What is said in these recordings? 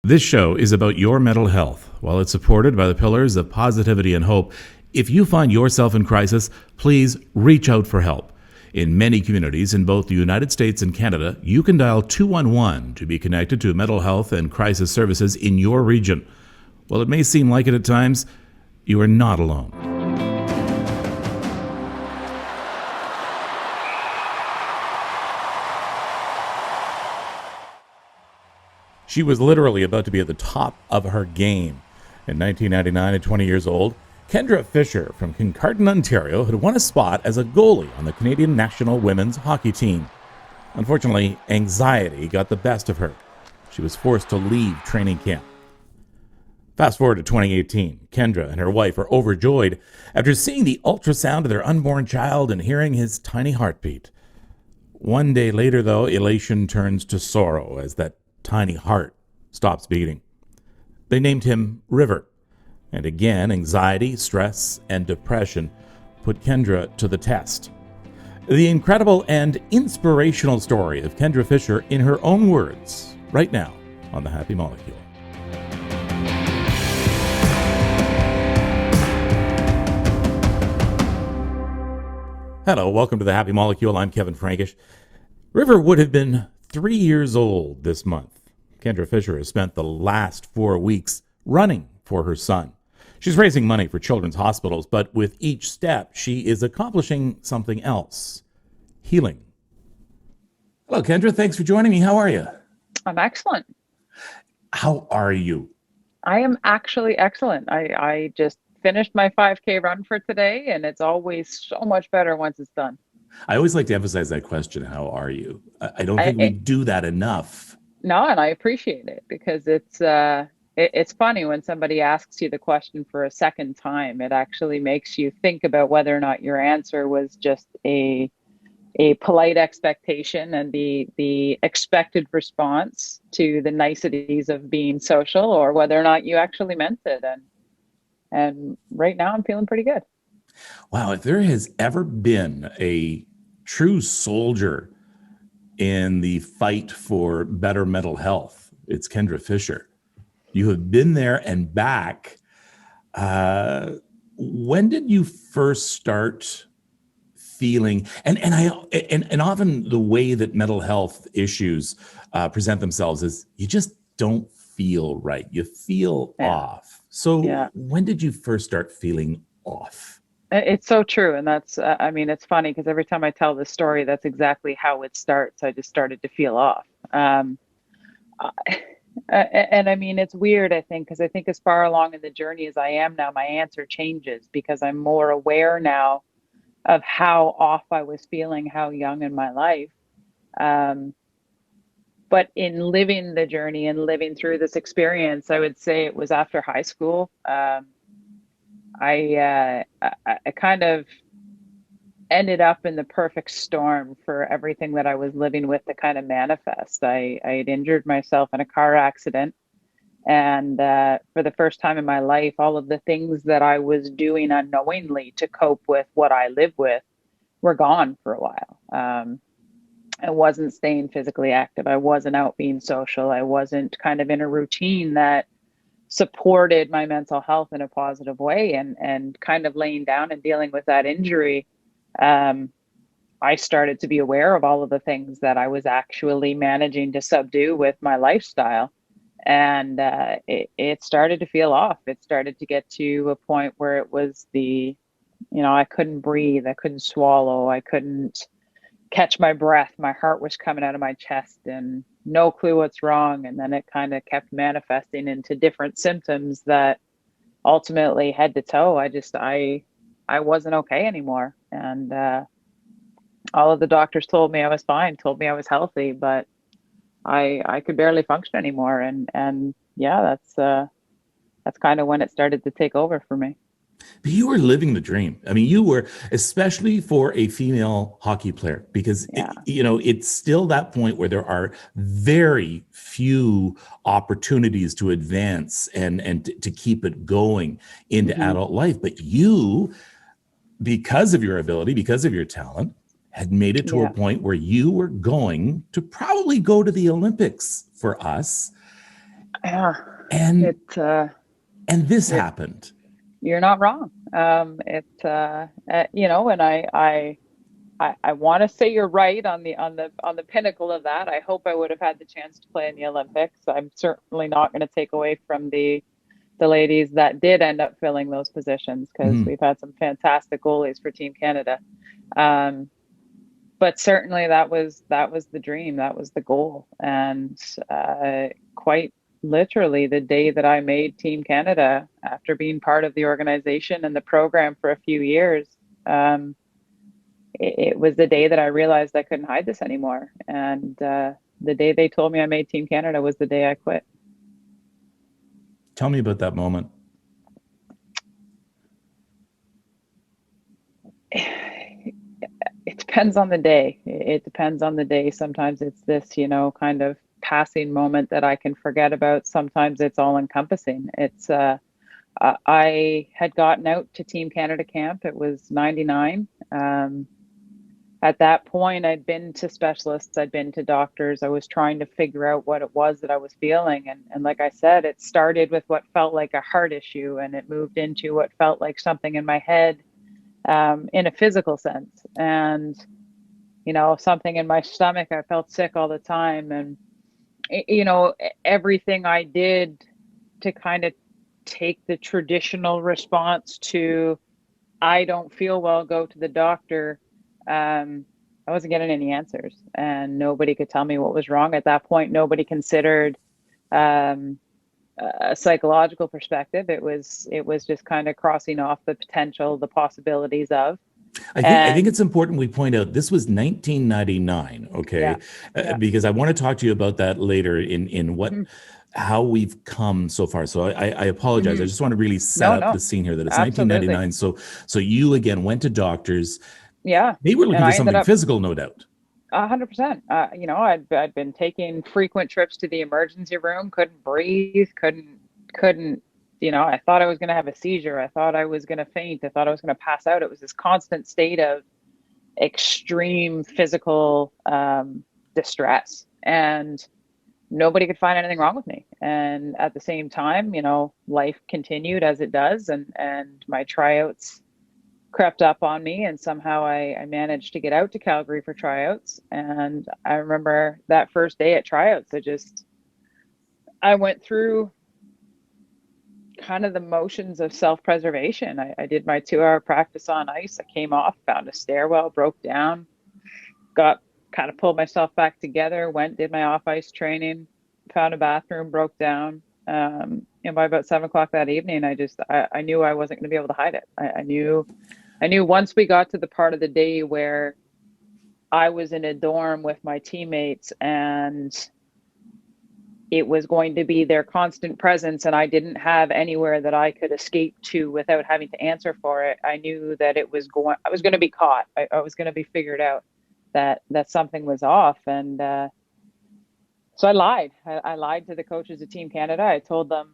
This show is about your mental health. While it's supported by the pillars of positivity and hope, if you find yourself in crisis, please reach out for help. In many communities in both the United States and Canada, you can dial 211 to be connected to mental health and crisis services in your region. While it may seem like it at times, you are not alone. She was literally about to be at the top of her game. In 1999, at 20 years old, Kendra Fisher from Kincardine, Ontario, had won a spot as a goalie on the Canadian national women's hockey team. Unfortunately, anxiety got the best of her. She was forced to leave training camp. Fast forward to 2018, Kendra and her wife are overjoyed after seeing the ultrasound of their unborn child and hearing his tiny heartbeat. One day later, though, elation turns to sorrow as that tiny heart stops beating. They named him River. And again, anxiety, stress, and depression put Kendra to the test. The incredible and inspirational story of Kendra Fisher in her own words, right now on The Happy Molecule. Hello, welcome to The Happy Molecule. I'm Kevin Frankish. River would have been 3 years old this month. Kendra Fisher has spent the last 4 weeks running for her son. She's raising money for children's hospitals, but with each step, she is accomplishing something else: healing. Hello, Kendra. Thanks for joining me. How are you? I'm excellent. How are you? I am actually excellent. I just finished my 5K run for today, and it's always so much better once it's done. I always like to emphasize that question, how are you? I don't think we do that enough. No, and I appreciate it because it's funny when somebody asks you the question for a second time. It actually makes you think about whether or not your answer was just a polite expectation and the expected response to the niceties of being social, or whether or not you actually meant it. And right now I'm feeling pretty good. Wow, if there has ever been a true soldier in the fight for better mental health, it's Kendra Fisher. You have been there and back. When did you first start feeling, and often the way that mental health issues present themselves is you just don't feel right. You feel off. So when did you first start feeling off? It's so true. And that's, it's funny because every time I tell this story, that's exactly how it starts. I just started to feel off. It's weird, I think, because I think as far along in the journey as I am now, my answer changes because I'm more aware now of how off I was feeling, how young in my life. But in living the journey and living through this experience, I would say it was after high school. I kind of ended up in the perfect storm for everything that I was living with to kind of manifest. I had injured myself in a car accident. And for the first time in my life, all of the things that I was doing unknowingly to cope with what I live with were gone for a while. I wasn't staying physically active. I wasn't out being social. I wasn't kind of in a routine that supported my mental health in a positive way, and kind of laying down and dealing with that injury. I started to be aware of all of the things that I was actually managing to subdue with my lifestyle. And it started to feel off. It started to get to a point where it was I couldn't breathe. I couldn't swallow. I couldn't catch my breath. My heart was coming out of my chest and no clue what's wrong. And then it kind of kept manifesting into different symptoms that ultimately, head to toe, I wasn't okay anymore. And all of the doctors told me I was fine, told me I was healthy, but I could barely function anymore. And that's kind of when it started to take over for me. But you were living the dream. I mean, you were, especially for a female hockey player, because, it's still that point where there are very few opportunities to advance and to keep it going into adult life. But you, because of your ability, because of your talent, had made it to a point where you were going to probably go to the Olympics for us. Yeah, And it, and this you're, happened. you're not wrong. And I want to say you're right on the pinnacle of that. I hope I would have had the chance to play in the Olympics. I'm certainly not going to take away from the ladies that did end up filling those positions, because Mhm. we've had some fantastic goalies for Team Canada. Um, but certainly that was the dream, that was the goal, and quite literally the day that I made Team Canada after being part of the organization and the program for a few years. Um, it was the day that I realized I couldn't hide this anymore. And the day they told me I made Team Canada was the day I quit. Tell me about that moment. It depends on the day. It depends on the day. Sometimes it's this, kind of passing moment that I can forget about. Sometimes it's all encompassing. I had gotten out to Team Canada camp. It was 99. At that point, I'd been to specialists, I'd been to doctors. I was trying to figure out what it was that I was feeling. And like I said, it started with what felt like a heart issue, and it moved into what felt like something in my head, in a physical sense. And, something in my stomach. I felt sick all the time. And, everything I did to kind of take the traditional response to, I don't feel well, go to the doctor. I wasn't getting any answers, and nobody could tell me what was wrong at that point. Nobody considered um, a psychological perspective. It was just kind of crossing off the potential, the possibilities of, I think and it's important we point out this was 1999, yeah, okay? yeah, Because I want to talk to you about that later in what hmm how we've come so far. So I apologize. I hmm just want to really set no, up the no, scene here that it's absolutely, 1999. So you again went to doctors. yeah, They were and looking for I ended something up physical, no doubt. 100%. I'd been taking frequent trips to the emergency room, couldn't breathe, couldn't. I thought I was going to have a seizure. I thought I was going to faint. I thought I was going to pass out. It was this constant state of extreme physical distress, and nobody could find anything wrong with me. And at the same time, life continued as it does, and my tryouts crept up on me, and somehow I managed to get out to Calgary for tryouts. And I remember that first day at tryouts, I went through kind of the motions of self-preservation. I did my 2-hour practice on ice. I came off, found a stairwell, broke down, got kind of pulled myself back together, went, did my off ice training, found a bathroom, broke down. And by about 7 o'clock that evening, I knew I wasn't going to be able to hide it. I knew once we got to the part of the day where I was in a dorm with my teammates, and it was going to be their constant presence, and I didn't have anywhere that I could escape to without having to answer for it. I knew that I was going to be caught. I was going to be figured out, that something was off. And so I lied. I lied to the coaches of Team Canada. I told them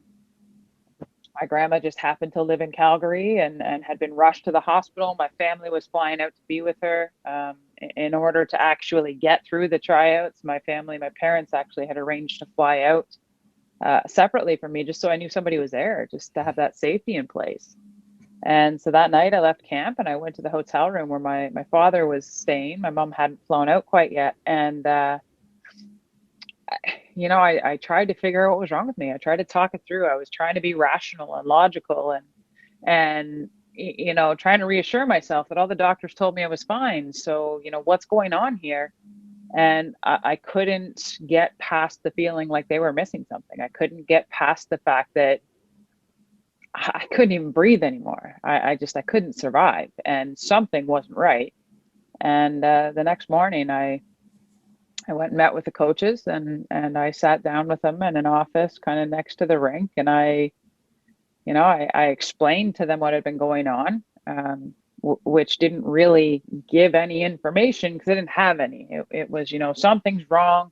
my grandma just happened to live in Calgary, and had been rushed to the hospital. My family was flying out to be with her. In order to actually get through the tryouts, my parents actually had arranged to fly out separately from me, just so I knew somebody was there, just to have that safety in place. And so that night I left camp and I went to the hotel room where my father was staying. My mom hadn't flown out quite yet. And I tried to figure out what was wrong with me. I tried to talk it through. I was trying to be rational and logical, and trying to reassure myself that all the doctors told me I was fine. So, what's going on here? And I couldn't get past the feeling like they were missing something. I couldn't get past the fact that I couldn't even breathe anymore. I couldn't survive, and something wasn't right. And the next morning, I went and met with the coaches, and I sat down with them in an office kind of next to the rink, and I explained to them what had been going on, which didn't really give any information because I didn't have any. It was, something's wrong.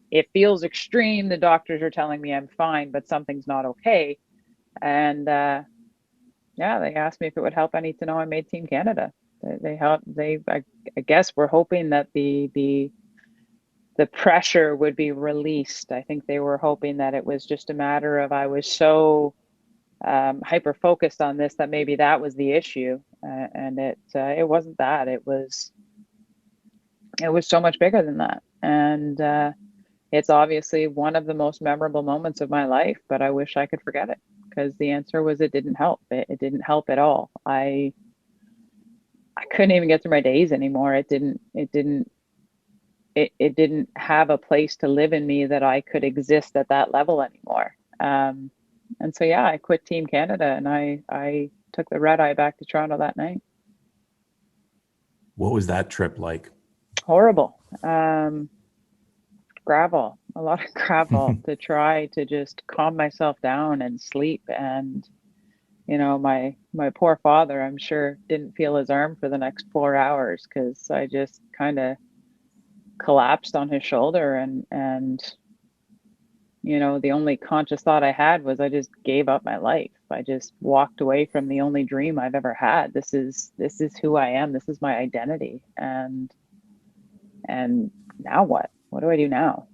It feels extreme. The doctors are telling me I'm fine, but something's not okay. And yeah, they asked me if it would help any to know I made Team Canada. They help. I guess we're hoping that the the pressure would be released. I think they were hoping that it was just a matter of I was so hyper focused on this that maybe that was the issue, and it wasn't that. It was so much bigger than that, and it's obviously one of the most memorable moments of my life. But I wish I could forget it, because the answer was it didn't help. It didn't help at all. I couldn't even get through my days anymore. It didn't have a place to live in me that I could exist at that level anymore. And so, yeah, I quit Team Canada, and I took the red eye back to Toronto that night. What was that trip like? Horrible. Gravel, a lot of gravel to try to just calm myself down and sleep. And, my poor father, I'm sure, didn't feel his arm for the next 4 hours, because I just kind of collapsed on his shoulder, and the only conscious thought I had was I just gave up my life. I just walked away from the only dream I've ever had. This is who I am. This is my identity. And now what? What do I do now?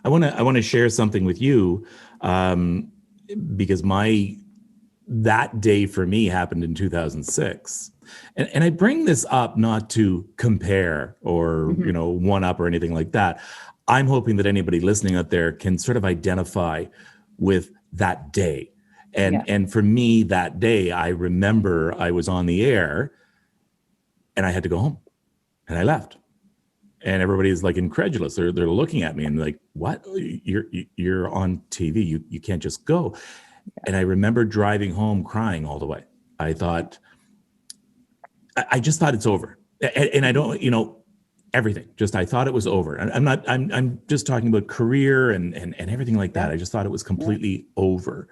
I want to share something with you, because that day for me happened in 2006. And I bring this up not to compare or, one up or anything like that. I'm hoping that anybody listening out there can sort of identify with that day. And for me, that day, I remember I was on the air and I had to go home, and I left. And everybody's like incredulous. They're looking at me and like, what? You're on TV. You can't just go. And I remember driving home crying all the way. I just thought it's over. And I don't, everything. Just I thought it was over. I'm just talking about career and everything like that. I just thought it was completely over.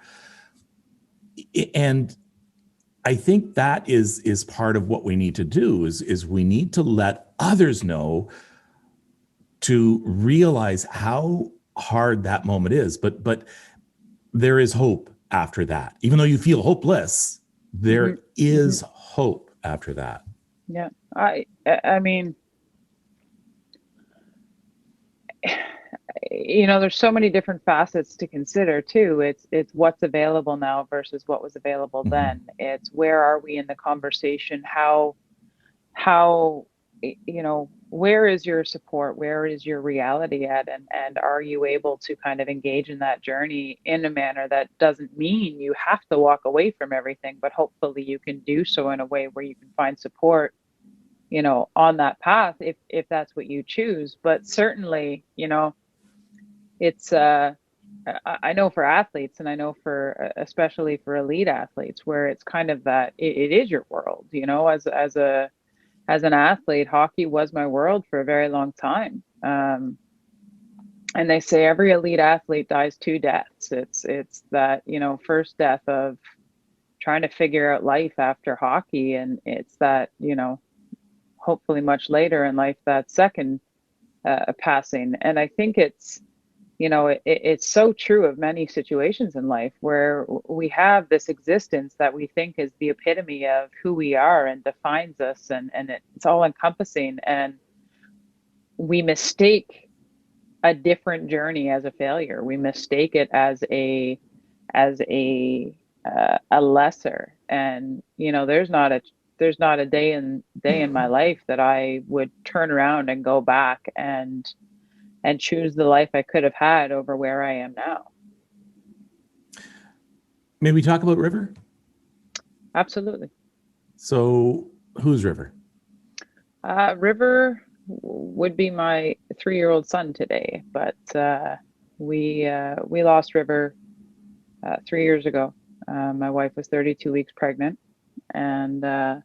And I think that is part of what we need to do is we need to let others know, to realize how hard that moment is. But there is hope after that. Even though you feel hopeless, there is hope after that. Yeah. I mean, there's so many different facets to consider too. It's what's available now versus what was available then. It's where are we in the conversation? How where is your support? Where is your reality at? And are you able to kind of engage in that journey in a manner that doesn't mean you have to walk away from everything, but hopefully you can do so in a way where you can find support, on that path, if that's what you choose. But certainly, it's I know for athletes, and I know for especially for elite athletes, where it's kind of that it is your world, as an athlete. Hockey was my world for a very long time. And they say every elite athlete dies two deaths. It's that, first death of trying to figure out life after hockey. And it's that, hopefully much later in life, that second passing. And I think it's so true of many situations in life where we have this existence that we think is the epitome of who we are and defines us, and it's all encompassing, and we mistake a different journey as a failure. We mistake it as a lesser. And there's not a day in my life that I would turn around and go back and choose the life I could have had over where I am now. May we talk about River? Absolutely. So who's River? River would be my 3-year-old son today, but we lost River 3 years ago. My wife was 32 weeks pregnant, and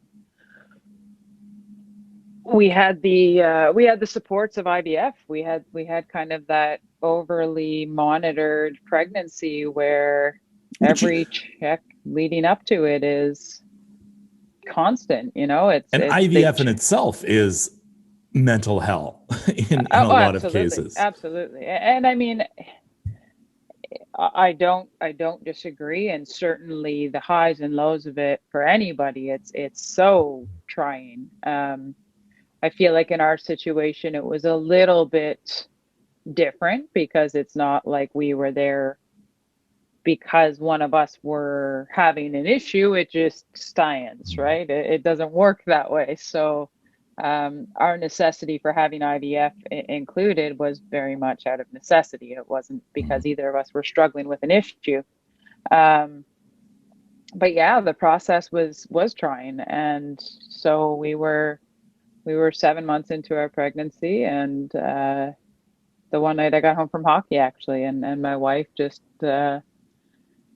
we had the supports of IVF. We had kind of that overly monitored pregnancy where every check leading up to it is constant. It's IVF in itself is mental hell in a lot of cases. Absolutely. And I mean, I don't disagree, and certainly the highs and lows of it for anybody, it's so trying. I feel like in our situation, it was a little bit different because it's not like we were there because one of us were having an issue. It just science, right? It doesn't work that way. So our necessity for having IVF included was very much out of necessity. It wasn't because either of us were struggling with an issue. Um, but yeah, the process was trying, and so we were 7 months into our pregnancy, and the one night I got home from hockey actually, and my wife just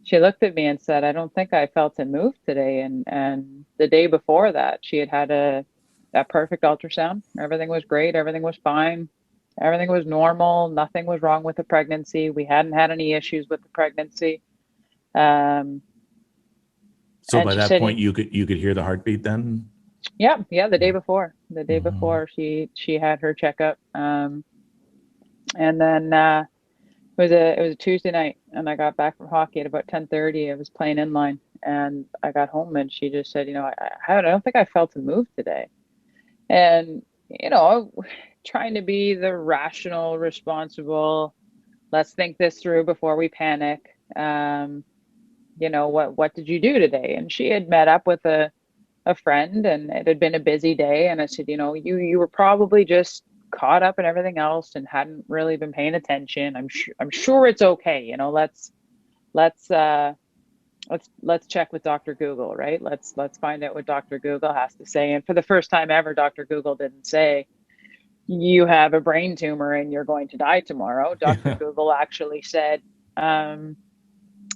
she looked at me and said, "I don't think I felt a move today." And the day before that, she had had a perfect ultrasound. Everything was great. Everything was fine. Everything was normal. Nothing was wrong with the pregnancy. We hadn't had any issues with the pregnancy. Um, So and by she that said, point, you could hear the heartbeat then? "Yeah, yeah." The day Mhm. before she had her checkup. And then it was a Tuesday night, and I got back from hockey at about 10:30. I was playing inline, and I got home, and she just said, I don't think I felt a move today. And trying to be the rational, responsible, let's think this through before we panic. What did you do today? And she had met up with a friend, and it had been a busy day. And I said, you were probably just caught up in everything else and hadn't really been paying attention. I'm sure it's okay. Let's uh let's check with Dr. Google, right? Let's find out what Dr. Google has to say. And for the first time ever, Dr. Google didn't say you have a brain tumor and you're going to die tomorrow. Dr. Yeah. Google actually said, um,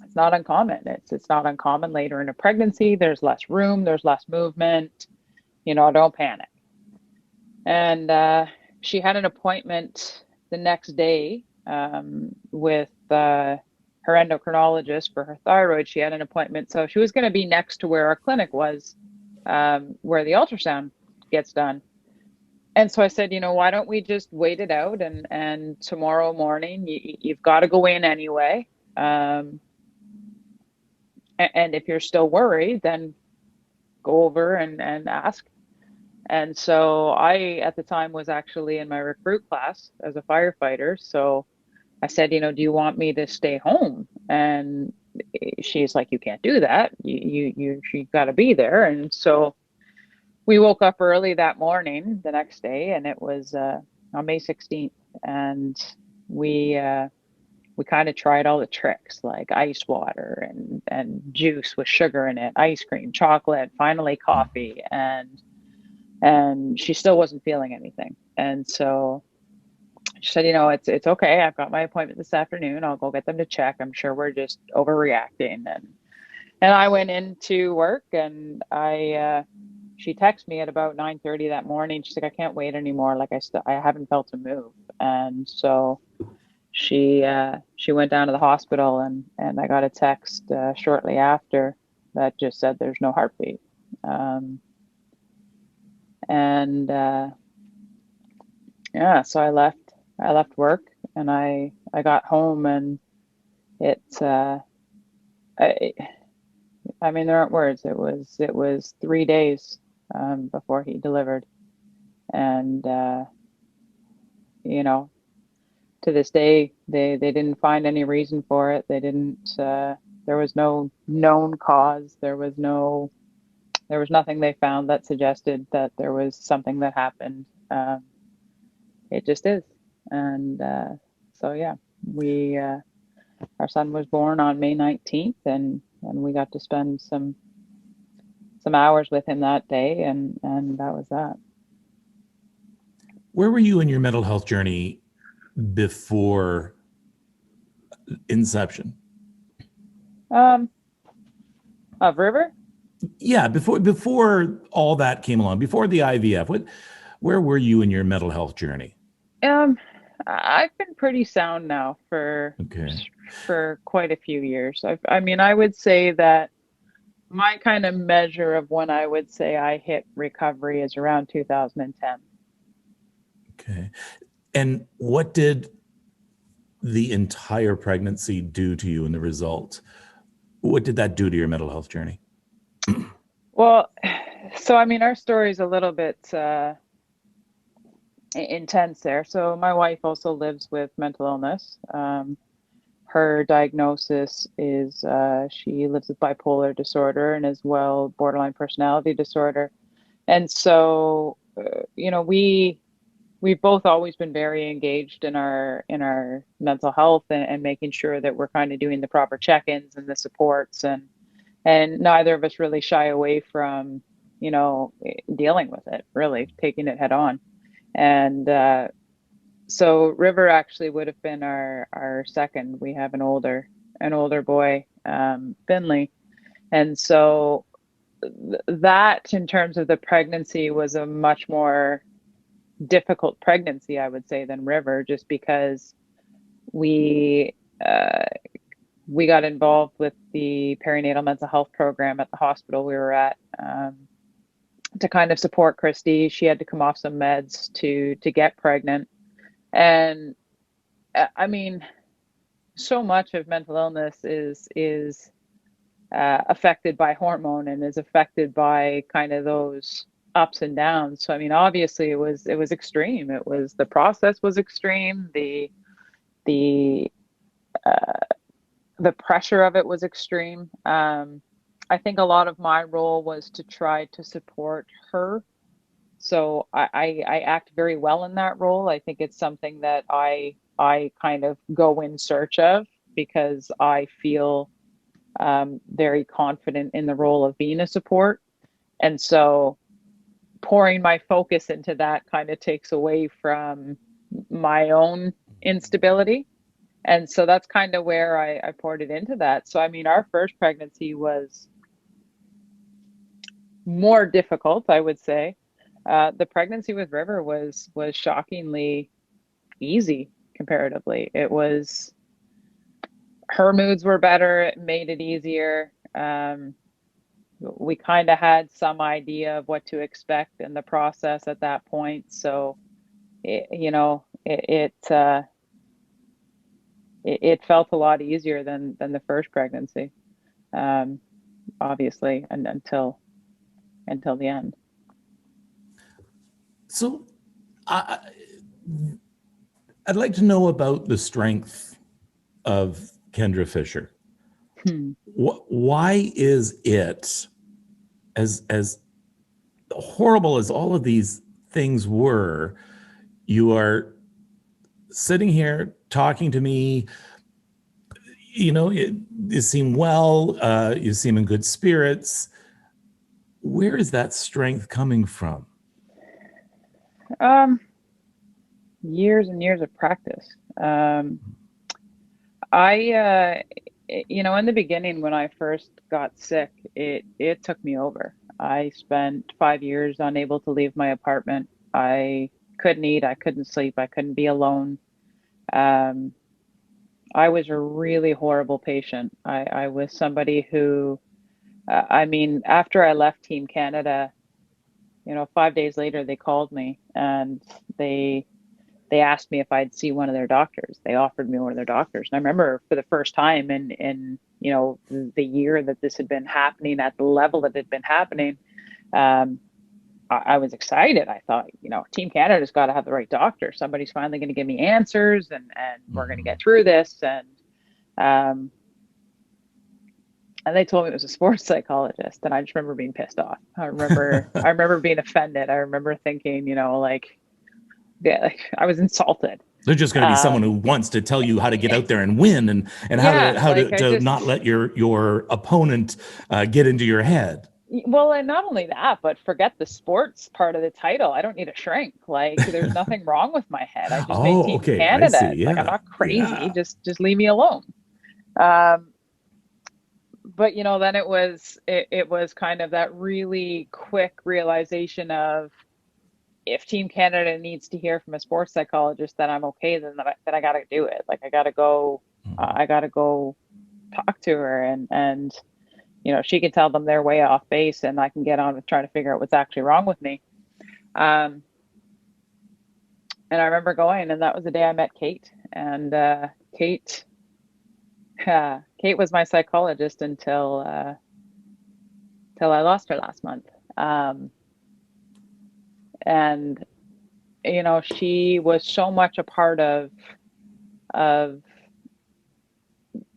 it's not uncommon. It's not uncommon later in a pregnancy. There's less room, there's less movement. Don't panic. And she had an appointment the next day with her endocrinologist for her thyroid. She had an appointment, so she was going to be next to where our clinic was, where the ultrasound gets done. And so I said, why don't we just wait it out, and tomorrow morning you've got to go in anyway. Um, and if you're still worried, then go over and ask. And so I, at the time, was actually in my recruit class as a firefighter. So I said, do you want me to stay home? And she's like, you can't do that. You got to be there. And so we woke up early that morning, the next day, and it was on May 16th. And we kind of tried all the tricks like ice water and juice with sugar in it, ice cream, chocolate, finally coffee, and she still wasn't feeling anything. And so she said, it's okay. I've got my appointment this afternoon. I'll go get them to check. I'm sure we're just overreacting. And I went into work, and she texted me at about 9:30 that morning. She's like, I can't wait anymore. Like I haven't felt a move. And so she went down to the hospital, and I got a text shortly after that just said there's no heartbeat. And yeah, so I left work, and I got home, and it's I I mean, there aren't words. It was 3 days before he delivered. And you know to this day they didn't find any reason for it. They didn't there was no known cause. There was nothing they found that suggested that there was something that happened. It just is. And so yeah, we our son was born on May 19th, and we got to spend some hours with him that day, and that was that. Where were you in your mental health journey before inception? um of River. Yeah, before all that came along, before the IVF, where were you in your mental health journey? um I've been pretty sound now for Okay. quite a few years. I would say that my kind of measure of when I would say I hit recovery is around 2010. Okay. And what did the entire pregnancy do to you in the result? What did that do to your mental health journey? Well, so our story is a little bit intense there. So my wife also lives with mental illness. Her diagnosis is she lives with bipolar disorder and as well borderline personality disorder. And so, we've both always been very engaged in our mental health and making sure that we're kind of doing the proper check-ins and the supports, and neither of us really shy away from, dealing with it, really taking it head on. And so River actually would have been our second. We have an older boy, Finley, and so that in terms of the pregnancy was a much more difficult pregnancy, I would say, than River, just because we uh, we got involved with the perinatal mental health program at the hospital we were at, to kind of support Christy. She had to come off some meds to get pregnant, and I mean, so much of mental illness is affected by hormone and is affected by kind of those ups and downs. So I mean, obviously it was extreme. It was the process was extreme. The uh, the pressure of it was extreme. I think a lot of my role was to try to support her. So I act very well in that role. I think it's something that I kind of go in search of because I feel very confident in the role of being a support. And so pouring my focus into that kind of takes away from my own instability. And so that's kind of where I poured it into that. So, I mean, our first pregnancy was more difficult, I would say. The pregnancy with River was shockingly easy comparatively. It was her moods were better, it made it easier. We kind of had some idea of what to expect in the process at that point. So, it felt a lot easier than the first pregnancy, um, obviously, and until the end. So I, I'd like to know about the strength of Kendra Fisher. Hmm. Why is it, as horrible as all of these things were, you are sitting here talking to me, you seem well, you seem in good spirits. Where is that strength coming from? Um, Years and years of practice. I, in the beginning when I first got sick, it took me over. I spent 5 years unable to leave my apartment. I couldn't eat, I couldn't sleep, I couldn't be alone. Um, I was a really horrible patient. I was somebody who, I mean, after I left Team Canada, 5 days later, they called me and they they asked me if I'd see one of their doctors. They offered me one of their doctors. And I remember for the first time in the year that this had been happening at the level that it had been happening, um, I was excited. I thought, Team Canada's got to have the right doctor. Somebody's finally going to give me answers, and we're going to Mhm. get through this. Um, and they told me it was a sports psychologist, and I just remember being pissed off. I remember being offended. I remember thinking, yeah, like I was insulted. They're just going to be someone who Um, wants to tell you how to get out there and win, and how to yeah, how like to, I to just not let your opponent get into your head. well, and not only that, but forget the sports part of the title. I don't need a shrink. Like there's nothing wrong with my head. I just made Oh, Team okay, I see. Canada. It's like I'm Yeah, not crazy. yeah. Just leave me alone. Um, but then it was kind of that really quick realization of if Team Canada needs to hear from a sports psychologist that I'm okay, then I got to do it. Like I got to go talk to her, and she can tell them they're way off base, and I can get on with trying to figure out what's actually wrong with me. Um, and I remember going, and that was the day I met Kate. And Kate, Kate was my psychologist until I lost her last month. And you know, she was so much a part of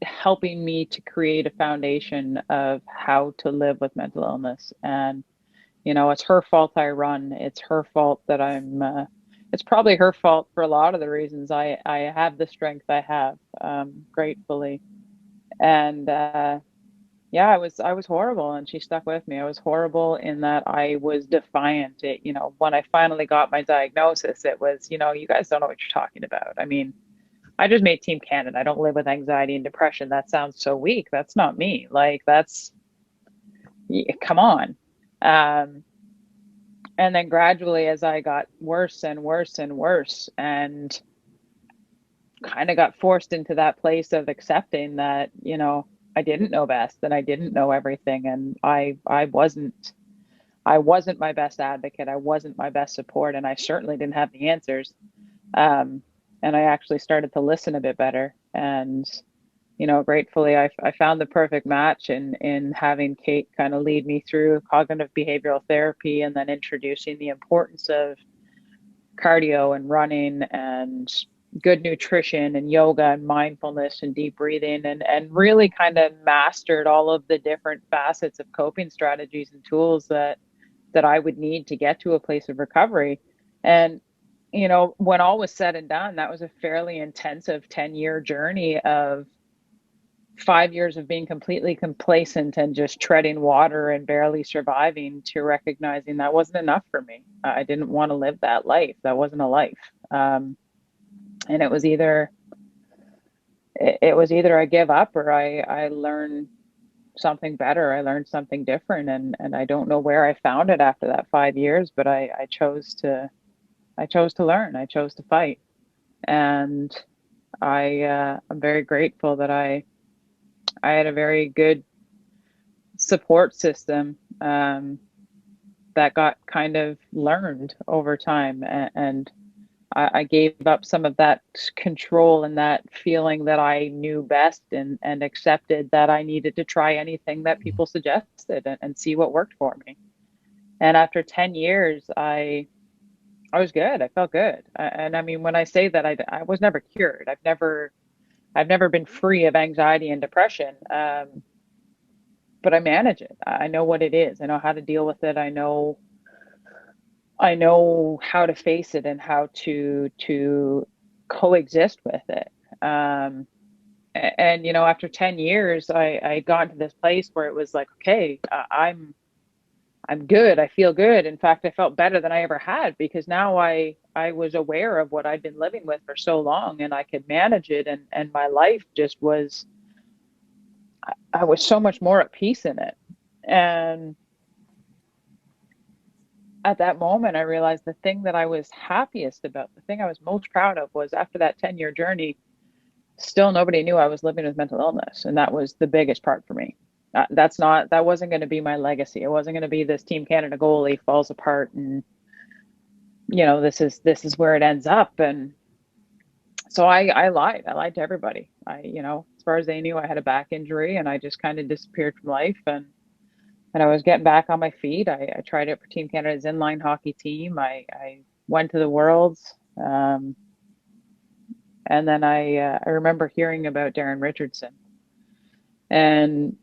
helping me to create a foundation of how to live with mental illness. And you know, it's her fault I run. It's her fault that it's probably her fault for a lot of the reasons I have the strength I have, gratefully. And yeah, I was horrible, and she stuck with me. I was horrible in that I was defiant. You know, when I finally got my diagnosis, it was, you know, you guys don't know what you're talking about. I mean, I just made Team Canada. I don't live with anxiety and depression. That sounds so weak. That's not me. Like, come on. Um, and then gradually, as I got worse and worse and worse, and kind of got forced into that place of accepting that, you know, I didn't know best, and I didn't know everything, and I wasn't my best advocate. I wasn't my best support, and I certainly didn't have the answers. Um, and I actually started to listen a bit better. And you know, gratefully, I found the perfect match in having Kate kind of lead me through cognitive behavioral therapy, and then introducing the importance of cardio and running and good nutrition and yoga and mindfulness and deep breathing, and really kind of mastered all of the different facets of coping strategies and tools that I would need to get to a place of recovery. And you know, when all was said and done, that was a fairly intensive 10-year journey of 5 years of being completely complacent and just treading water and barely surviving, to recognizing that wasn't enough for me. I didn't want to live that life. That wasn't a life. And it was either I give up, or I learn something better. I learned something different, and I don't know where I found it after that 5 years, but I chose to learn. I chose to fight. And I'm very grateful that I had a very good support system, that got kind of learned over time. And I gave up some of that control and that feeling that I knew best, and accepted that I needed to try anything that people suggested, and see what worked for me. And after 10 years, I was good. I felt good. And I mean, when I say that, I was never cured. I've never been free of anxiety and depression. But I manage it. I know what it is. I know how to deal with it. I know how to face it, and how to coexist with it. And you know, after 10 years, I got to this place where it was like, okay, I'm good. I feel good. In fact, I felt better than I ever had, because now I was aware of what I'd been living with for so long, and I could manage it, and my life just was, I was so much more at peace in it. And at that moment, I realized the thing that I was happiest about, the thing I was most proud of, was after that 10-year journey, still nobody knew I was living with mental illness. And that was the biggest part for me. That wasn't going to be my legacy. It wasn't going to be this Team Canada goalie falls apart, and, you know, this is where it ends up. And so I lied. I lied to everybody. You know, as far as they knew, I had a back injury, and I just kind of disappeared from life. And I was getting back on my feet. I tried it for Team Canada's inline hockey team. I went to the Worlds. And then I remember hearing about Darren Richardson. And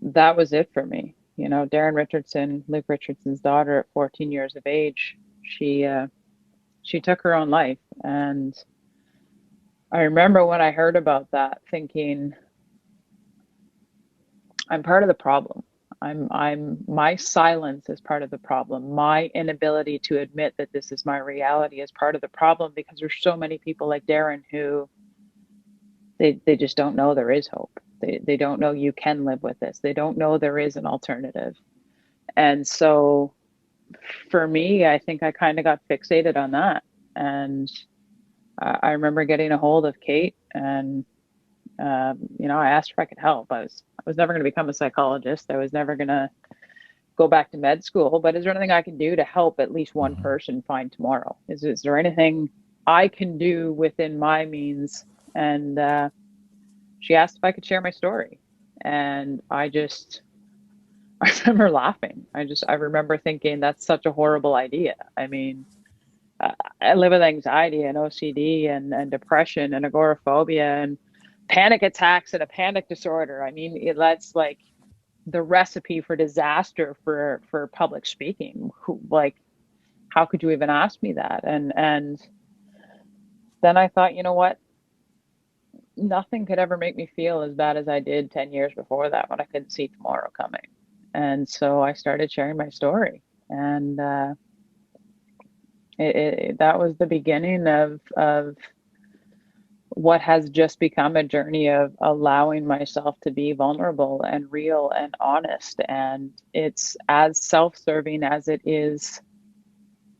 that was it for me. You know, Darren Richardson, Luke Richardson's daughter, at 14 years of age, she took her own life. And I remember when I heard about that, thinking, I'm part of the problem. My silence is part of the problem. My inability to admit that this is my reality is part of the problem, because there's so many people like Darren who they just don't know there is hope. They don't know you can live with this. They don't know there is an alternative. And so for me, I think I kind of got fixated on that. And I remember getting a hold of Kate, and you know, I asked her if I could help. I was never going to become a psychologist. I was never going to go back to med school. But is there anything I can do to help at least one person find tomorrow? Is there anything I can do within my means? And she asked if I could share my story, and I remember laughing. I remember thinking, that's such a horrible idea. I mean, I live with anxiety and OCD and depression and agoraphobia and panic attacks and a panic disorder. I mean, that's like the recipe for disaster for public speaking. Like, how could you even ask me that? And then I thought, you know what? Nothing could ever make me feel as bad as I did 10 years before that when I couldn't see tomorrow coming. And so I started sharing my story. And that was the beginning of what has just become a journey of allowing myself to be vulnerable and real and honest. And it's as self-serving as it is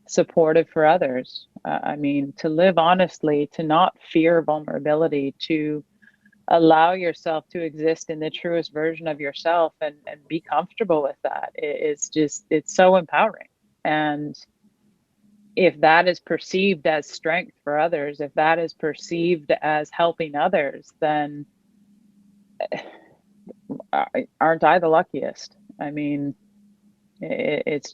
supportive for others. I mean, to live honestly, to not fear vulnerability, to allow yourself to exist in the truest version of yourself and be comfortable with that. It's so empowering. And if that is perceived as strength for others, if that is perceived as helping others, then aren't I the luckiest? I mean, it's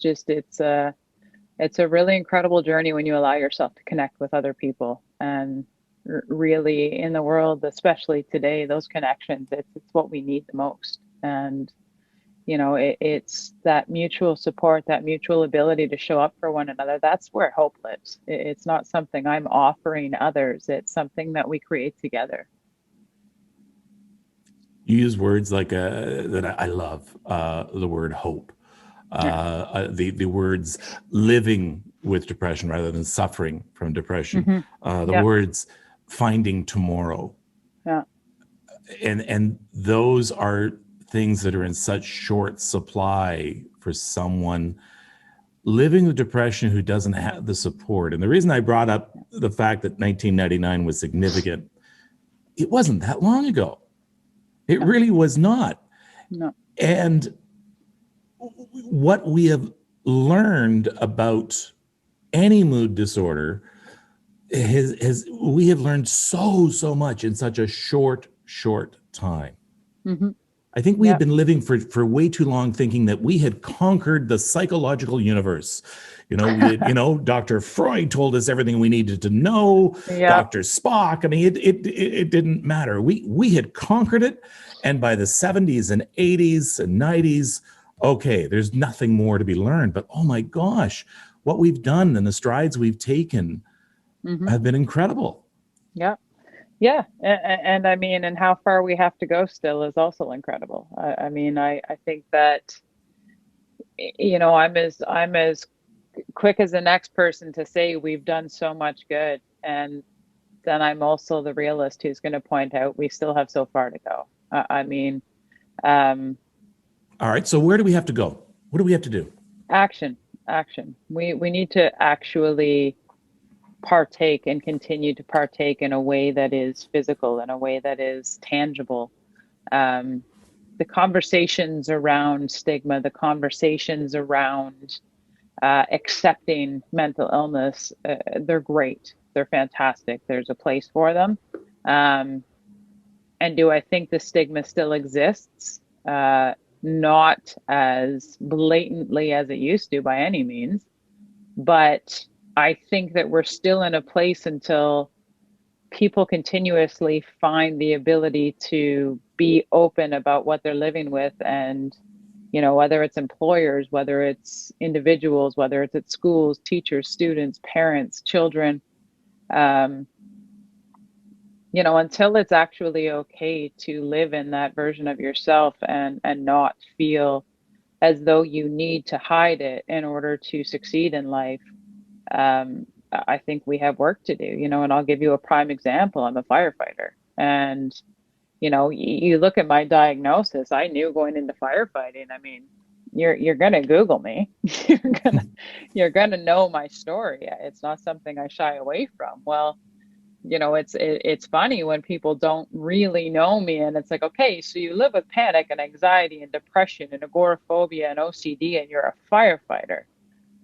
a really incredible journey when you allow yourself to connect with other people. And really, in the world, especially today, those connections, it's what we need the most. And it's that mutual support, that mutual ability to show up for one another. That's where hope lives. It's not something I'm offering others. It's something that we create together. You use words like that I love, the word hope. Yeah. The words living with depression rather than suffering from depression. Hmm. The Yeah. words finding tomorrow. Yeah. And those are things that are in such short supply for someone living with depression who doesn't have the support. And the reason I brought up the fact that 1999 was significant, it wasn't that long ago. It No. really was not. No. And what we have learned about any mood disorder we have learned so much in such a short time. Hmm. I think we had Yeah. been living for way too long thinking that we had conquered the psychological universe. Dr. Freud told us everything we needed to know. Yeah. Dr. Spock. I mean, it didn't matter. We had conquered it. And by the 70s and 80s and 90s, okay, there's nothing more to be learned. But oh my gosh, what we've done and the strides we've taken Hmm. have been incredible. Yeah. Yeah. And I mean, and how far we have to go still is also incredible. I mean, I think that, I'm as quick as the next person to say we've done so much good. And then I'm also the realist who's going to point out we still have so far to go. I mean, um, All right. So where do we have to go? What do we have to do? action, action. We need to actually partake and continue to partake in a way that is physical, in a way that is tangible. Um, the conversations around stigma, the conversations around accepting mental illness, they're great. They're fantastic. There's a place for them. Um, and do I think the stigma still exists? Not as blatantly as it used to by any means, but I think that we're still in a place until people continuously find the ability to be open about what they're living with. And whether it's employers, whether it's individuals, whether it's at schools, teachers, students, parents, children, um, until it's actually okay to live in that version of yourself and not feel as though you need to hide it in order to succeed in life. I think we have work to do, and I'll give you a prime example. I'm a firefighter, and you look at my diagnosis. I knew going into firefighting. I mean, you're gonna Google me. you're gonna know my story. It's not something I shy away from. Well, it's funny when people don't really know me, and it's like, okay, so you live with panic and anxiety and depression and agoraphobia and OCD, and you're a firefighter.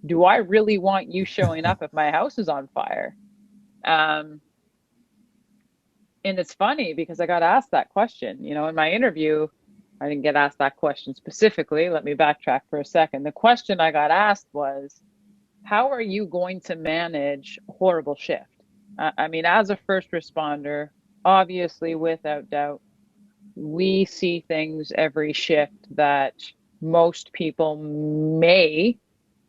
Do I really want you showing up if my house is on fire? Um, and it's funny because I got asked that question, in my interview. I didn't get asked that question specifically. Let me backtrack for a second. The question I got asked was, how are you going to manage horrible shift? I mean, as a first responder, obviously, without doubt, we see things every shift that most people may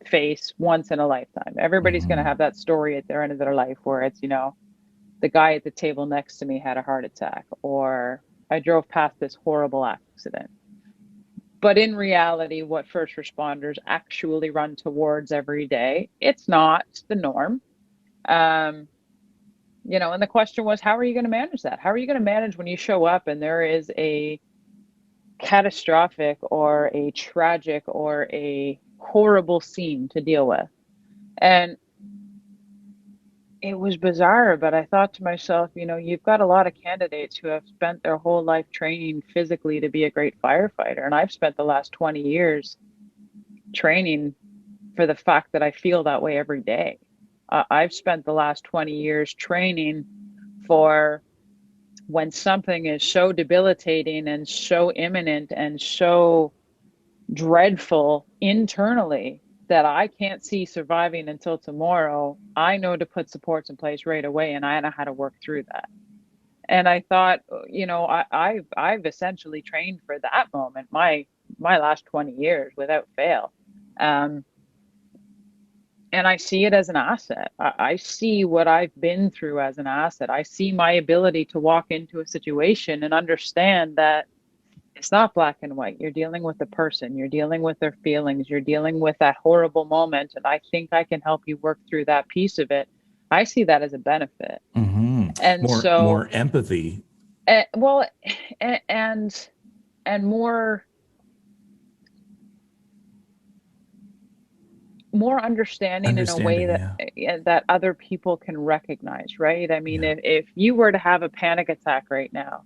face once in a lifetime. Everybody's going to Hmm. have that story at their end of their life where it's, the guy at the table next to me had a heart attack, or I drove past this horrible accident. But in reality, what first responders actually run towards every day, it's not the norm. Um, and the question was, how are you going to manage that? How are you going to manage when you show up and there is a catastrophic or a tragic or a horrible scene to deal with? And it was bizarre, but I thought to myself, you've got a lot of candidates who have spent their whole life training physically to be a great firefighter. And I've spent the last 20 years training for the fact that I feel that way every day. I've spent the last 20 years training for when something is so debilitating and so imminent and so dreadful internally that I can't see surviving until tomorrow. I know to put supports in place right away, and I know how to work through that. And I thought, I've essentially trained for that moment my last 20 years without fail. Um, and I see it as an asset. I see what I've been through as an asset. I see my ability to walk into a situation and understand that it's not black and white. You're dealing with a person, you're dealing with their feelings, you're dealing with that horrible moment. And I think I can help you work through that piece of it. I see that as a benefit. Hmm. And More so, empathy, well, and more understanding in a way understanding. that Yeah. that other people can recognize, right? I mean, Yeah. if you were to have a panic attack right now,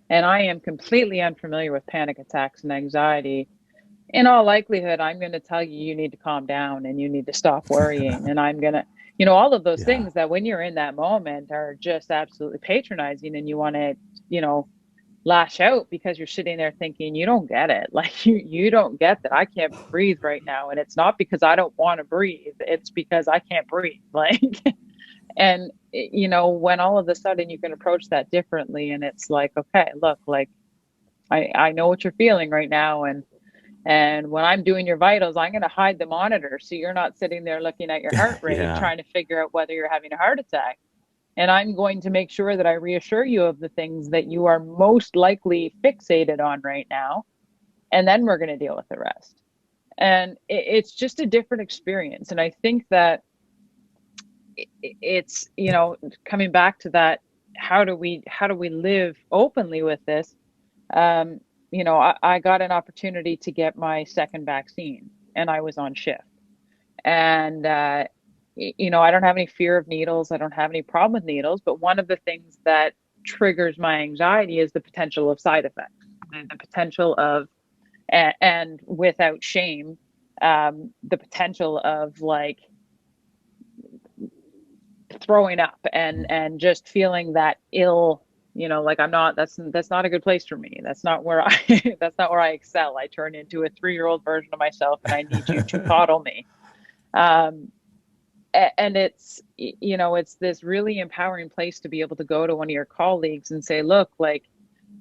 and I am completely unfamiliar with panic attacks and anxiety, in all likelihood, I'm going to tell you, you need to calm down and you need to stop worrying. And I'm going to, all of those Yeah. things that when you're in that moment are just absolutely patronizing, and you want to, you know, lash out because you're sitting there thinking, you don't get it. Like you don't get that I can't breathe right now. And it's not because I don't want to breathe. It's because I can't breathe. Like, and when all of a sudden you can approach that differently, and it's like, okay, look, like I know what you're feeling right now. And when I'm doing your vitals, I'm going to hide the monitor. So you're not sitting there looking at your heart rate, Yeah. trying to figure out whether you're having a heart attack. And I'm going to make sure that I reassure you of the things that you are most likely fixated on right now. And then we're going to deal with the rest. And it's just a different experience. And I think that it's, coming back to that, how do we live openly with this? Um, I got an opportunity to get my second vaccine, and I was on shift. And, I don't have any fear of needles. I don't have any problem with needles. But one of the things that triggers my anxiety is the potential of side effects, the potential of, and without shame, the potential of like throwing up and just feeling that ill, like I'm not, that's not a good place for me. That's not where I that's not where I excel. I turn into a 3-year-old version of myself, and I need you to coddle me. um and it's this really empowering place to be able to go to one of your colleagues and say, look, like,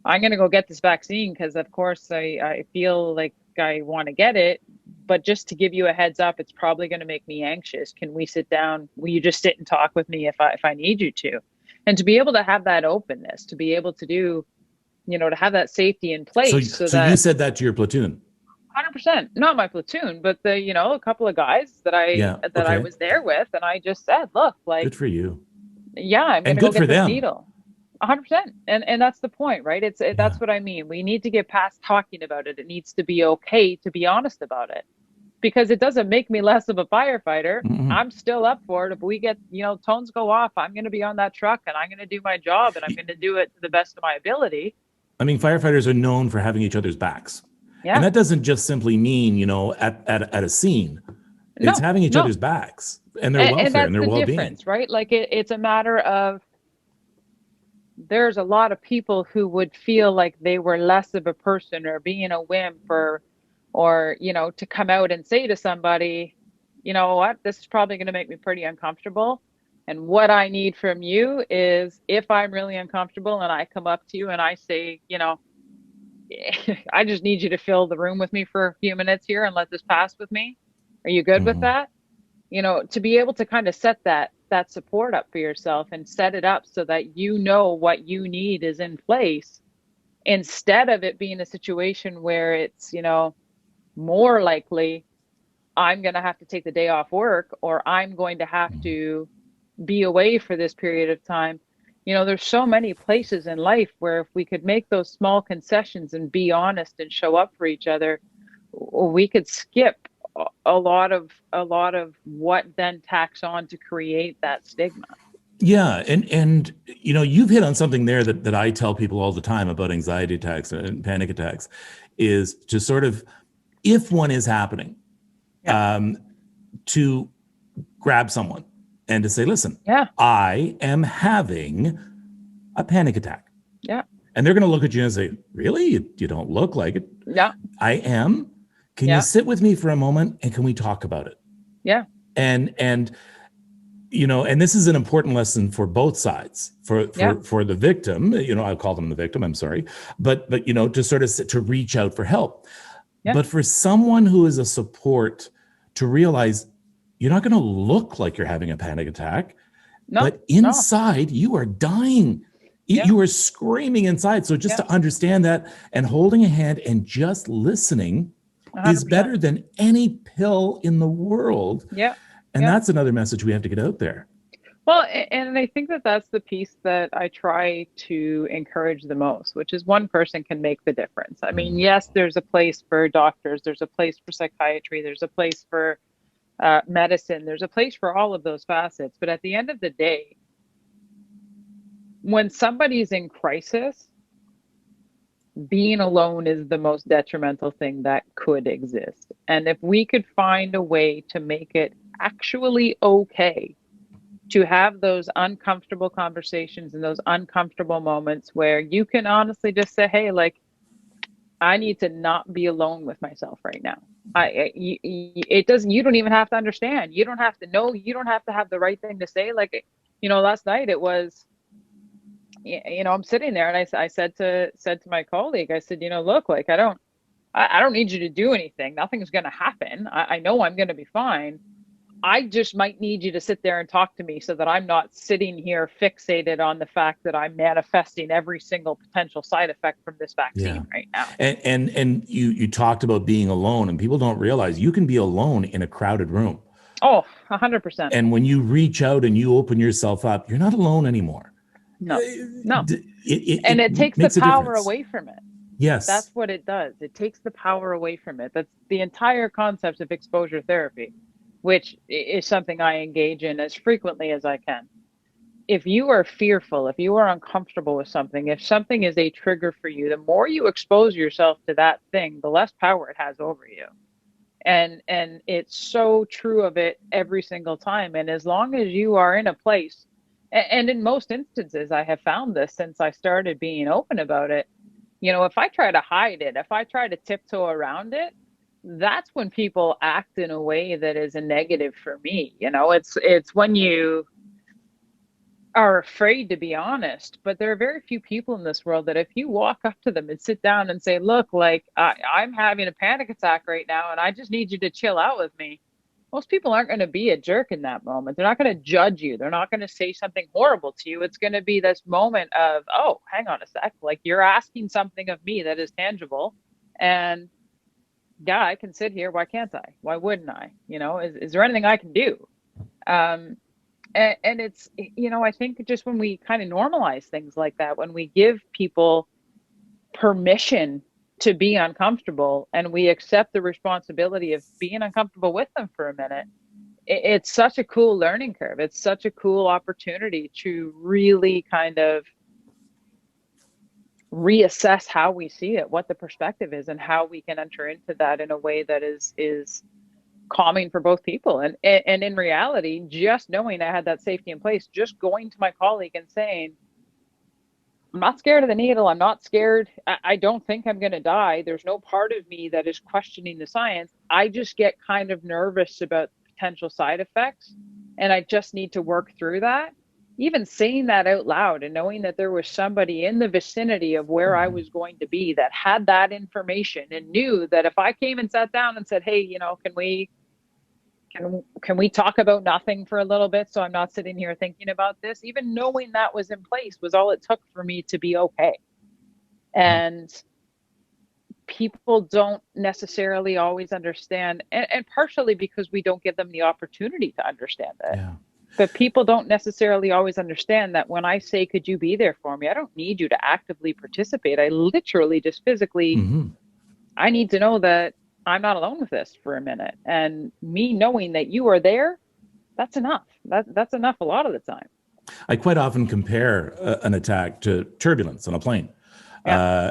I'm going to go get this vaccine because of course I feel like I want to get it, but just to give you a heads up, it's probably going to make me anxious. Can we sit down? Will you just sit and talk with me if I need you to? And to be able to have that openness, to be able to do, to have that safety in So, place so so you that said that to your platoon? 100%, not my platoon, but a couple of guys that I Yeah. that I Okay. was there with, and I just said, look, like, Good for you. yeah, I'm going And to go good for get this them. needle. 100%. And that's the point, right? Yeah. That's what I mean. We need to get past talking about it. It needs to be okay to be honest about it, because it doesn't make me less of a firefighter. Mm-mm. I'm still up for it. If we get, tones go off, I'm going to be on that truck and I'm going to do my job, and I'm going to do it to the best of my ability. I mean, firefighters are known for having each other's backs. And Yeah. that doesn't just simply mean, at a scene. It's No, having each no. other's backs and their And welfare that's and their the well-being. difference, right? Like it's a matter of, there's a lot of people who would feel like they were less of a person or being a wimp, or to come out and say to somebody, you know what, this is probably going to make me pretty uncomfortable. And what I need from you is, if I'm really uncomfortable and I come up to you and I say, you know, I just need you to fill the room with me for a few minutes here and let this pass with me. Are you good with Hmm. that? You know, to be able to kind of set that support up for yourself and set it up so that you know what you need is in place, instead of it being a situation where it's, you know, more likely I'm going to have to take the day off work, or I'm going to have to be away for this period of time. You know, there's so many places in life where if we could make those small concessions and be honest and show up for each other, we could skip a lot of what then tacks on to create that stigma. Yeah, and you've hit on something there that I tell people all the time about anxiety attacks and panic attacks, is to sort of, if one is happening, Yeah. um, to grab someone and to say, listen, Yeah. I am having a panic attack. Yeah. And they're going to look at you and say, really? You don't look like it. Yeah. I am. Can you Yeah. sit with me for a moment and can we talk about it? Yeah. And and this is an important lesson for both sides, for Yeah. the victim. I call them the victim, I'm sorry, but to sort of to reach out for help. Yeah. But for someone who is a support, to realize you're not going to look like you're having a panic attack, No. but No. inside you are dying. Yeah. You are screaming inside. So just Yeah. to understand that, and holding a hand and just listening is 100%. better than any pill in the world. Yeah. And Yeah. that's another message we have to get out there. Well, and I think that that's the piece that I try to encourage the most, which is one person can make the difference. I mean, Mm. yes, there's a place for doctors, there's a place for psychiatry, there's a place for medicine, there's a place for all of those facets. But at the end of the day, when somebody's in crisis, being alone is the most detrimental thing that could exist. And if we could find a way to make it actually okay to have those uncomfortable conversations and those uncomfortable moments where you can honestly just say, hey, like, I need to not be alone with myself right now. It doesn't, you don't even have to understand. You don't have to know. You don't have to have the right thing to say. Like, you know, last night it was, you know, I'm sitting there and I said to my colleague, I said, you know, look, like, I don't need you to do anything. Nothing's going to happen. I know I'm going to be fine. I just might need you to sit there and talk to me so that I'm not sitting here fixated on the fact that I'm manifesting every single potential side effect from this Yeah. vaccine right now. And you talked about being alone, and people don't realize you can be alone in a crowded room. Oh, 100%. And when you reach out and you open yourself up, you're not alone anymore. No, no. And it It takes the makes a power difference. away from it. Yes. That's what it does. It takes the power away from it. That's the entire concept of exposure therapy, which is something I engage in as frequently as I can. If you are fearful, if you are uncomfortable with something, if something is a trigger for you, the more you expose yourself to that thing, the less power it has over you. And it's so true of it every single time. And as long as you are in a place, and in most instances, I have found this since I started being open about it, you know, if I try to hide it, if I try to tiptoe around it, that's when people act in a way that is a negative for me. You know, it's when you are afraid to be honest. But there are very few people in this world that if you walk up to them and sit down and say, look, like, I'm having a panic attack right now and I just need you to chill out with me, most people aren't going to be a jerk in that moment. They're not going to judge you. They're not going to say something horrible to you. It's going to be this moment of, oh, hang on a sec. Like, you're asking something of me that is tangible. And yeah, I can sit here. Why can't I? Why wouldn't I? You know, is there anything I can do? Um, and it's, you know, I think just when we kind of normalize things like that, when we give people permission to be uncomfortable and we accept the responsibility of being uncomfortable with them for a minute, it's such a cool learning curve. It's such a cool opportunity to really kind of reassess how we see it, what the perspective is, and how we can enter into that in a way that is calming for both people. And in reality, just knowing I had that safety in place, just going to my colleague and saying, I'm not scared of the needle. I'm not scared. I don't think I'm going to die. There's no part of me that is questioning the science. I just get kind of nervous about potential side effects, and I just need to work through that. Even saying that out loud and knowing that there was somebody in the vicinity of where I was going to be that had that information and knew that if I came and sat down and said, hey, can we talk about nothing for a little bit so I'm not sitting here thinking about this? Even knowing that was in place was all it took for me to be okay. And people don't necessarily always understand, and partially because we don't give them the opportunity to understand it. Yeah. But people don't necessarily always understand that when I say, could you be there for me? I don't need you to actively participate. I literally just physically, I need to know that I'm not alone with this for a minute. And me knowing that you are there, that's enough. That's enough a lot of the time. I quite often compare an attack to turbulence on a plane. Yeah.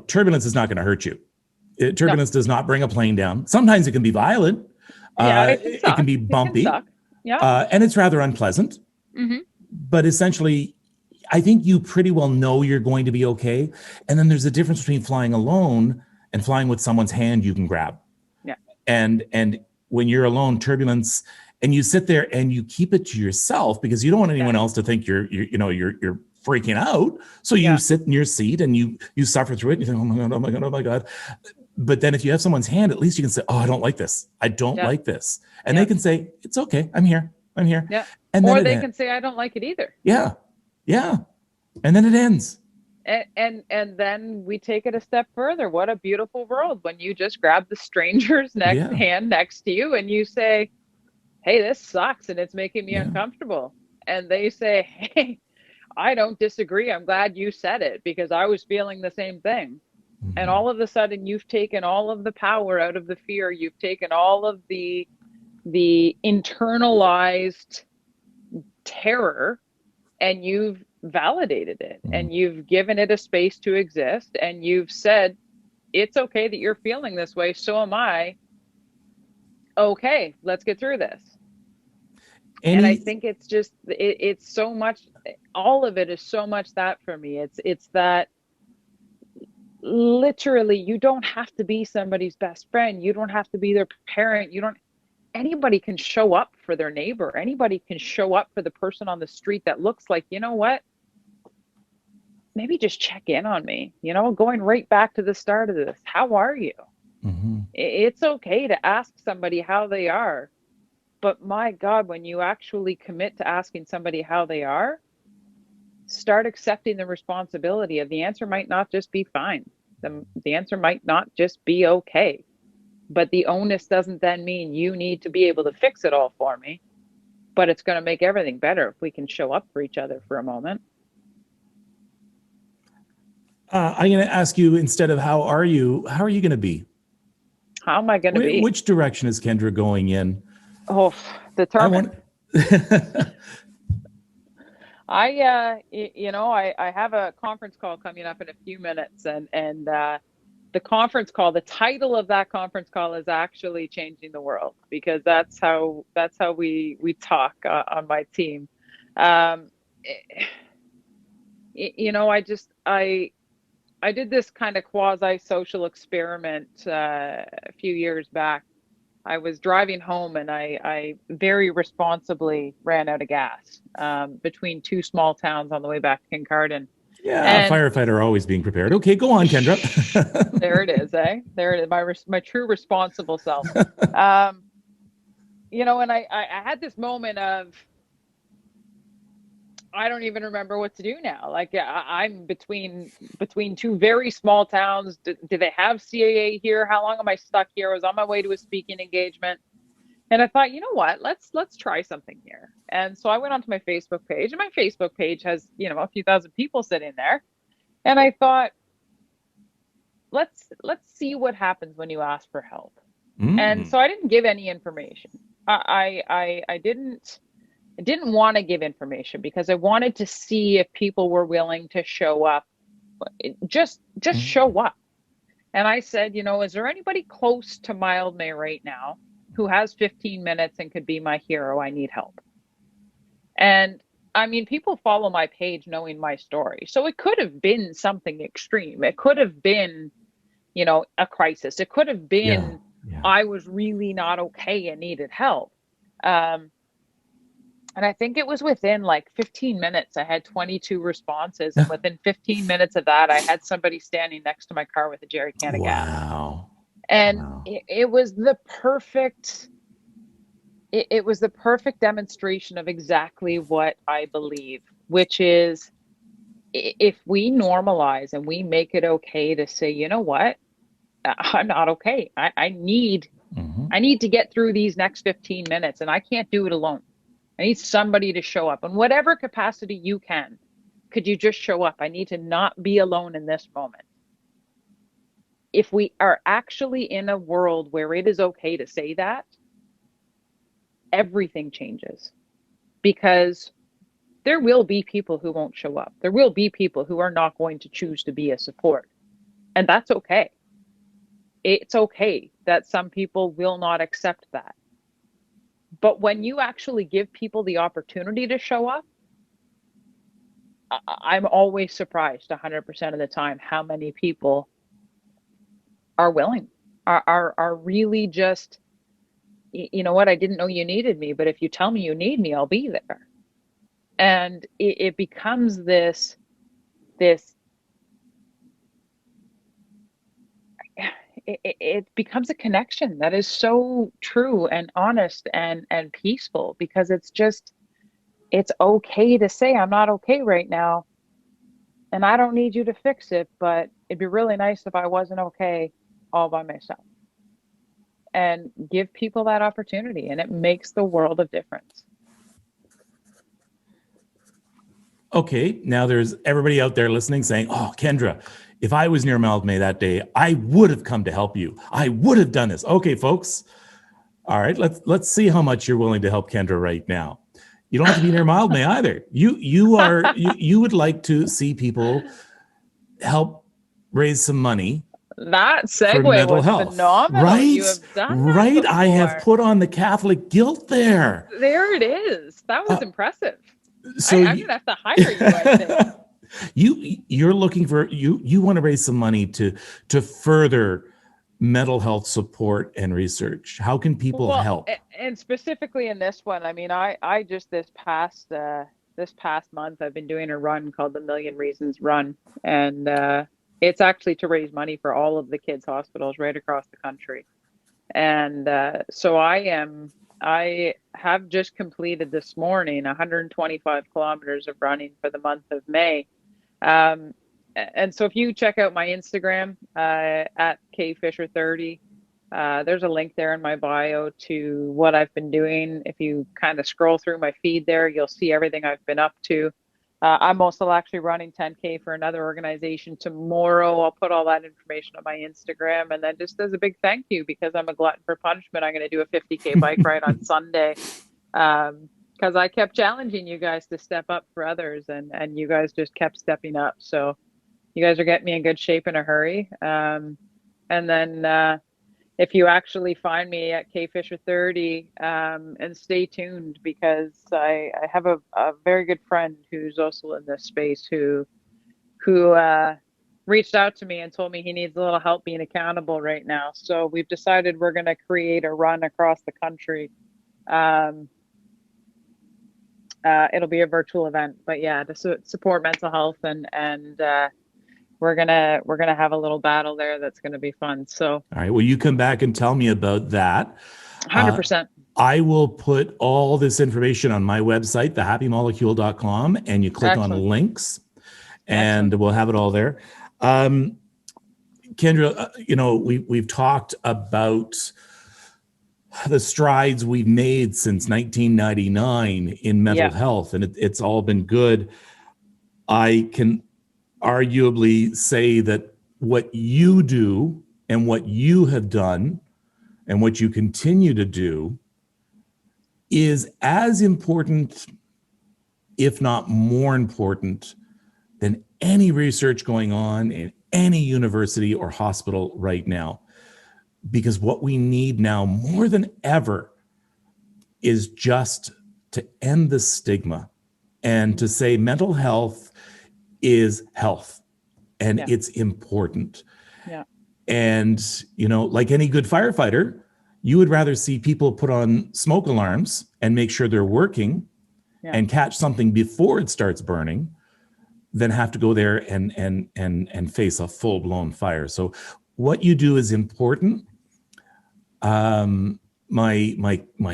Turbulence is not going to hurt you. Turbulence does not bring a plane down. Sometimes it can be violent. Yeah, it can be bumpy. Yeah. And it's rather unpleasant. But essentially, I think you pretty well know you're going to be okay. And then there's a difference between flying alone and flying with someone's hand you can grab. Yeah. And when you're alone, turbulence, and you sit there and you keep it to yourself because you don't want anyone else to think you're freaking out. So you sit in your seat and you suffer through it. And you think, oh my God, oh my God, oh my God. But then if you have someone's hand, at least you can say, oh, I don't like this. I don't like this. And they can say, it's okay. I'm here. Yeah. And or they can say, I don't like it either. Yeah. Yeah. And then it ends. And then we take it a step further. What a beautiful world when you just grab the stranger's hand next to you and you say, hey, this sucks and it's making me uncomfortable. And they say, hey, I don't disagree. I'm glad you said it because I was feeling the same thing. And all of a sudden you've taken all of the power out of the fear. You've taken all of the internalized terror and you've validated it and you've given it a space to exist. And you've said, it's okay that you're feeling this way. So am I. Okay, let's get through this. And I think it's just, it's so much, all of it is so much that for me. It's that literally you don't have to be somebody's best friend. You don't have to be their parent. Anybody can show up for their neighbor. Anybody can show up for the person on the street that looks like, you know what? Maybe just check in on me, going right back to the start of this. How are you? It's okay to ask somebody how they are. But my God, when you actually commit to asking somebody how they are, start accepting the responsibility of the answer might not just be fine. The answer might not just be okay. But the onus doesn't then mean you need to be able to fix it all for me. But it's going to make everything better if we can show up for each other for a moment. I'm going to ask you instead of how are you going to be? How am I going to be? Which direction is Kendra going in? Oh, determined. I have a conference call coming up in a few minutes and the conference call, the title of that conference call is actually Changing the World because that's how we talk on my team. I did this kind of quasi social experiment a few years back. I was driving home and I very responsibly ran out of gas between two small towns on the way back to Kincardine. Yeah, a firefighter always being prepared. Okay, go on, Kendra. There it is, eh? There it is, my true responsible self. And I had this moment of, I don't even remember what to do now. Like I'm between two very small towns. Do they have CAA here? How long am I stuck here? I was on my way to a speaking engagement. And I thought, you know what, let's try something here. And so I went onto my Facebook page and my Facebook page has, a few thousand people sitting there. And I thought, let's see what happens when you ask for help. And so I didn't give any information. I didn't want to give information because I wanted to see if people were willing to show up, just show up. And I said, is there anybody close to Mildmay right now who has 15 minutes and could be my hero? I need help. And I mean, people follow my page knowing my story. So it could have been something extreme. It could have been, a crisis. It could have been Yeah. I was really not okay and needed help. Um, and I think it was within like 15 minutes, I had 22 responses. And within 15 minutes of that, I had somebody standing next to my car with a jerry can of gas. Wow. And Wow. it was the perfect, it was the perfect demonstration of exactly what I believe, which is if we normalize and we make it okay to say, you know what, I'm not okay. Hmm. I need to get through these next 15 minutes and I can't do it alone. I need somebody to show up in whatever capacity you can. Could you just show up? I need to not be alone in this moment. If we are actually in a world where it is okay to say that, everything changes because there will be people who won't show up. There will be people who are not going to choose to be a support. And that's okay. It's okay that some people will not accept that. But when you actually give people the opportunity to show up, I'm always surprised 100% of the time how many people are willing, are really just, you know what, I didn't know you needed me, but if you tell me you need me, I'll be there. And it becomes this it becomes a connection that is so true and honest and peaceful because it's okay to say I'm not okay right now and I don't need you to fix it, but it'd be really nice if I wasn't okay all by myself. And give people that opportunity, and it makes the world of difference. Okay, now there's everybody out there listening saying, "Oh, Kendra, if I was near Mount May that day, I would have come to help you. I would have done this." Okay, folks. All right, let's see how much you're willing to help Kendra right now. You don't have to be near May either. You would like to see people help raise some money That for segue mental was health, phenomenal. You right? have done that Right. I have before. put on the Catholic guilt there. There it is. That was Uh, impressive. so I'm gonna have to hire you, I think. you're looking for you want to raise some money to further mental health support and research. How can people Well, help? and specifically in this one, I mean, I just this past month I've been doing a run called the Million Reasons Run, and it's actually to raise money for all of the kids' hospitals right across the country. And so I have just completed this morning 125 kilometers of running for the month of May. Um, and so if you check out my Instagram at kfisher30, there's a link there in my bio to what I've been doing. If you kind of scroll through my feed there, you'll see everything I've been up to. I'm also actually running 10K for another organization tomorrow. I'll put all that information on my Instagram. And then just as a big thank you, because I'm a glutton for punishment, I'm going to do a 50K bike ride on Sunday. Because I kept challenging you guys to step up for others, and you guys just kept stepping up. So you guys are getting me in good shape in a hurry. And then if you actually find me at kfisher30, and stay tuned because I have a very good friend who's also in this space who reached out to me and told me he needs a little help being accountable right now. So we've decided we're going to create a run across the country. Um, it'll be a virtual event, but yeah, to support mental health and we're gonna have a little battle there that's gonna be fun. So All right. Well, you come back and tell me about that. 100%. I will put all this information on my website, thehappymolecule.com, and you click on Excellent. links and Excellent. we'll have it all there. Kendra, we've talked about the strides we've made since 1999 in mental Yeah. health, and it's all been good. I can arguably say that what you do and what you have done and what you continue to do is as important, if not more important, than any research going on in any university or hospital right now. Because what we need now more than ever is just to end the stigma and to say mental health is health and Yeah. it's important. Yeah. And, like any good firefighter, you would rather see people put on smoke alarms and make sure they're working and catch something before it starts burning than have to go there and face a full-blown fire. So what you do is important. My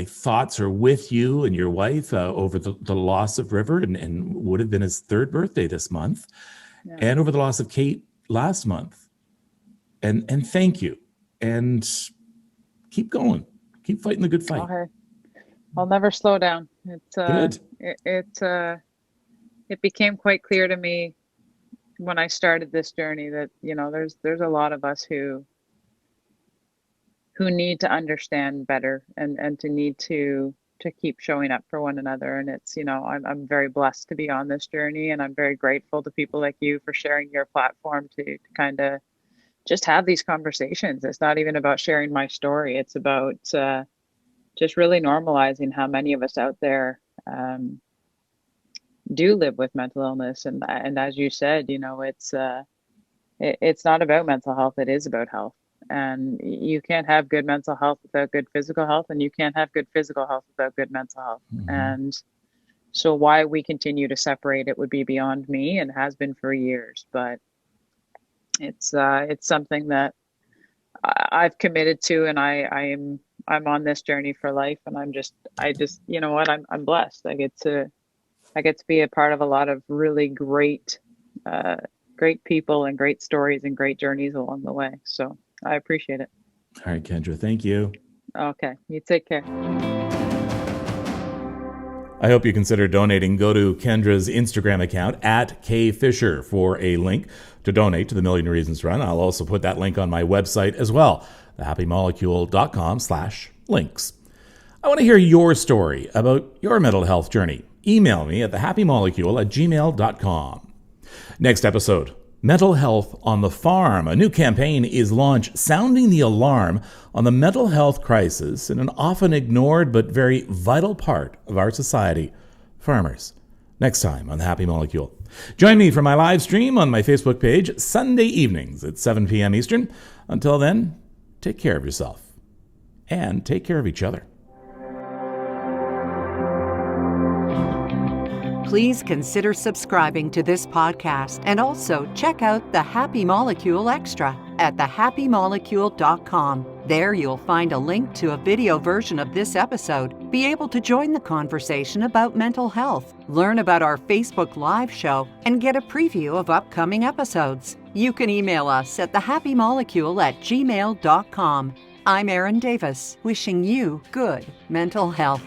thoughts are with you and your wife over the loss of River and would have been his third birthday this month, and over the loss of Kate last month. And thank you, and keep going, keep fighting the good fight. Okay. I'll never slow down. It's Good. It became quite clear to me when I started this journey that there's a lot of us who need to understand better and to need to keep showing up for one another. And it's I'm very blessed to be on this journey, and I'm very grateful to people like you for sharing your platform to kind of just have these conversations. It's not even about sharing my story. It's about just really normalizing how many of us out there do live with mental illness. And as you said, it's not about mental health. It is about health. And you can't have good mental health without good physical health, and you can't have good physical health without good mental health. Mm-hmm. And so why we continue to separate it would be beyond me, and has been for years. But it's something that I've committed to, and I'm on this journey for life. And I'm blessed. I get to be a part of a lot of really great people and great stories and great journeys along the way. So I appreciate it. All right, Kendra, thank you. Okay, you take care. I hope you consider donating. Go to Kendra's Instagram account @KFisher for a link to donate to the Million Reasons Run. I'll also put that link on my website as well, thehappymolecule.com/links. I want to hear your story about your mental health journey. Email me at thehappymolecule@gmail.com. Next episode, Mental Health on the Farm. A new campaign is launched sounding the alarm on the mental health crisis in an often ignored but very vital part of our society, farmers. Next time on The Happy Molecule. Join me for my live stream on my Facebook page Sunday evenings at 7 p.m. Eastern. Until then, take care of yourself and take care of each other. Please consider subscribing to this podcast and also check out the Happy Molecule Extra at thehappymolecule.com. There you'll find a link to a video version of this episode, be able to join the conversation about mental health, learn about our Facebook Live show, and get a preview of upcoming episodes. You can email us at thehappymolecule@gmail.com. I'm Erin Davis, wishing you good mental health.